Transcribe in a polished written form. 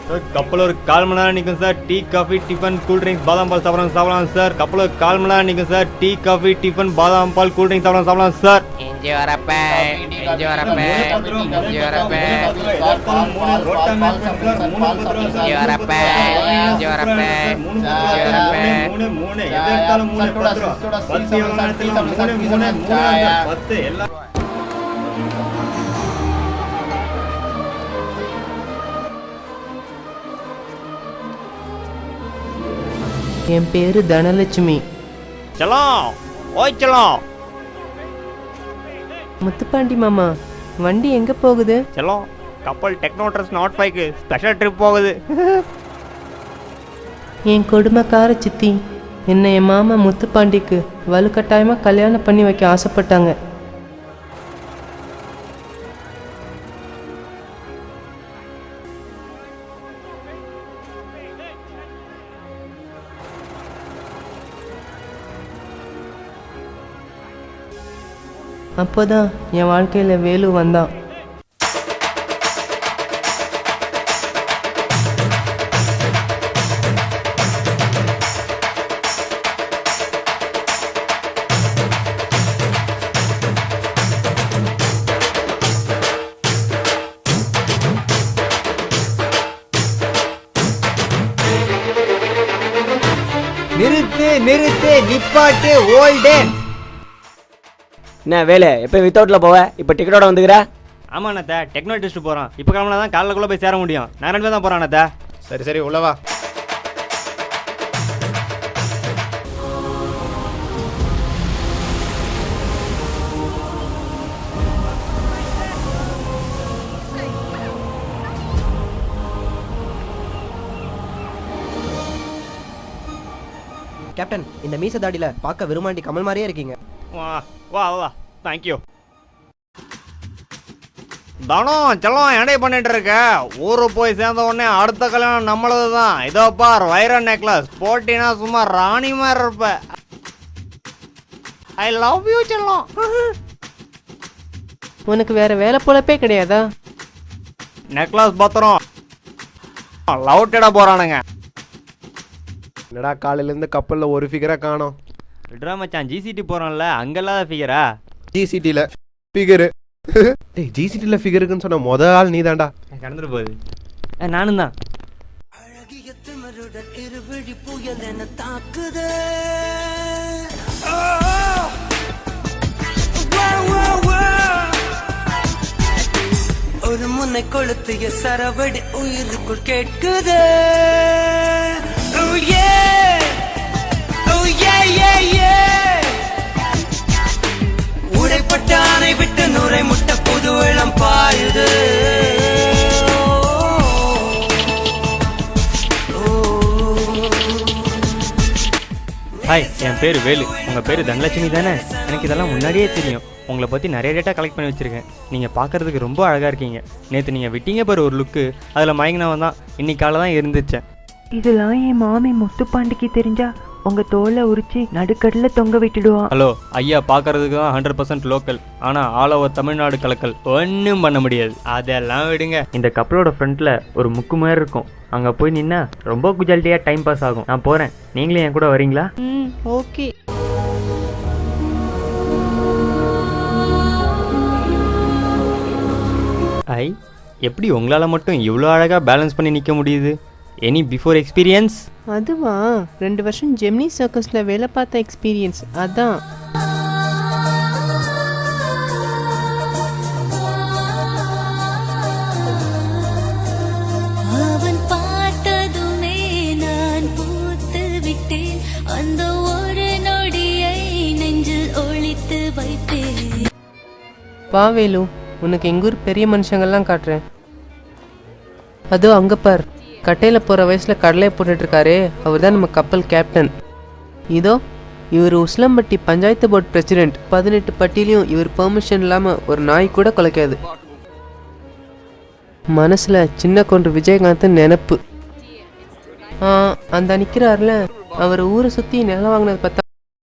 Sir கப்பல் ஒரு 1/4 மணி நேரம் நிற்கும் sir. Tea coffee tiffin cool drinks பாதாம் பால் சாப்பிடலாம் சார். கப்பல் ஒரு 1/4 மணி நேரம் நிற்கும் சார். டீ காஃபி டிஃபன் பாதாம் பால் கூல் ட்ரிங்க்ஸ் சாப்பிடலாம் சார். இஞ்சி வரப்ப என் பேரு தனலட்சுமி. செல்லம் ஓய் செல்லம். முத்துப்பாண்டி மாமா, வண்டி எங்க போகுது? செல்லம் கப்பல் டெக்னோட்ரஸ் நாட் 5க்கு ஸ்பெஷல் ட்ரிப் போகுது. என் கொடுமைக்கார சித்தி என்னை என் மாமா முத்துப்பாண்டிக்கு வலுக்கட்டாயமா கல்யாணம் பண்ணி வைக்க ஆசைப்பட்டாங்க. அப்போதான் என் வாழ்க்கையில வேலு வந்தான். நிறுத்து நிப்பாட்டு ஓல்டேன். என்ன வேலை எப்போ வித்தவுட்டில் போவ இப்போ டிக்கெட்டோட வந்துக்கிற? ஆமா அண்ணா, டெக்னோ டெஸ்ட் போகிறோம். இப்போ கிளம்புனா தான் காலைக்குள்ளே போய் சேர முடியும். நான் 2 பேர் தான் போகிறேன் அண்ணா. சரி சரி உள்ளவா. கேப்டன், இந்த மீச தாடியில பார்க்க விரும்மாண்டி கமல் மாதிரியே இருக்கீங்க. வா வா வா தேங்க்யூ. தனம் செல்லம் என்னை பண்ணிட்டு இருக்க? ஊரு போய் சேர்ந்த உடனே அடுத்த கல்யாணம் நம்மளது தான். இதோ பார் வைர நெக்லஸ் போட்டினா சும்மா ராணி மாதிரி இருப்ப. ஐ லவ் யூ செல்லம். உனக்கு வேற வேலை பொழப்பே கிடையாதா? நெக்லஸ் பத்திரம் லவுட்டட போறானுங்க. என்னடா காலையிலேருந்து கப்பலில் ஒரு ஃபிகரை காணோம். விட்ரா மச்சான், ஜிசிடி போகிறோம்ல அங்கே இல்லாத ஃபிகரா? ஜிசிடியில் ஃபிகரு. டேய் ஜிசிடியில் ஃபிகருக்குன்னு சொன்ன மொதல் ஆள் நீ தான்டா. கடந்துட்டு போகுது. நானும் தான். ஒரு முன்னை கொளுத்திய சரவடி உயிருக்குள் கேட்குது. உடைப்பட்ட ஆணை விட்டு நுரை முட்ட புது இளம் பாயுது. ஹாய், என் பேர் வேலு. உங்கள் பேர் தனலட்சுமி தானே? எனக்கு இதெல்லாம் முன்னாடியே தெரியும். உங்களை பற்றி நிறைய டேட்டா கலெக்ட் பண்ணி வச்சுருக்கேன். நீங்கள் பார்க்குறதுக்கு ரொம்ப அழகாக இருக்கீங்க. நேற்று நீங்கள் விட்டீங்க பாரு ஒரு லுக்கு, அதில் மயங்கினவன் தான் இன்னைக்கு காலை தான் இருந்துச்சேன். இதெல்லாம் என் மாமி முத்துப்பாண்டிக்கு தெரிஞ்சா உங்க தோலை உரிச்சு நடுக்கடல தொங்க விட்டுடுவான். ஹலோ ஐயா, பார்க்கறதுக்கு தான் 100% லோக்கல். ஆனால் ஆல் ஓவர் தமிழ்நாடு கலக்கல் ஒன்றும் பண்ண முடியாது. அதெல்லாம் விடுங்க. இந்த கப்பலோட ஃப்ரண்ட்டில் ஒரு முக்கு மாதிரி இருக்கும். அங்கே போய் நின்னா ரொம்ப குஜாலிட்டியாக டைம் பாஸ் ஆகும். நான் போகிறேன், நீங்களும் என் கூட வரீங்களா? ஓகே. ஐ, எப்படி உங்களால் மட்டும் இவ்வளோ அழகாக பேலன்ஸ் பண்ணி நிற்க முடியுது? Any before experience? அதுவா, 2 வருஷம் ஜெமினி சர்க்கஸில் வேலை பார்த்த எக்ஸ்பீரியன்ஸ். அதான். அவன் பார்த்ததுமே நான் பூத்து விட்டேன். அந்த ஒரு நொடியை நெஞ்சில் ஒளித்து வைப்பேன். வா வேலு, உனக்கு எங்கூர் பெரிய மனுஷங்கள்லாம் காட்டுறேன். அதோ அங்கே பார், கட்டையில் போகிற வயசில் கடலையை போட்டுட்ருக்காரே, அவர் தான் நம்ம கப்பல் கேப்டன். இதோ இவர் உஸ்லம்பட்டி பஞ்சாயத்து போர்டு பிரசிடென்ட். 18 பட்டிலையும் இவர் பெர்மிஷன் இல்லாமல் ஒரு நாய் கூட குலைக்காது. மனசில் சின்ன கொன்று விஜயகாந்த் நினப்பு. அந்த நிற்கிறார்ல, அவர் ஊரை சுற்றி நிலம் வாங்கினது பார்த்தா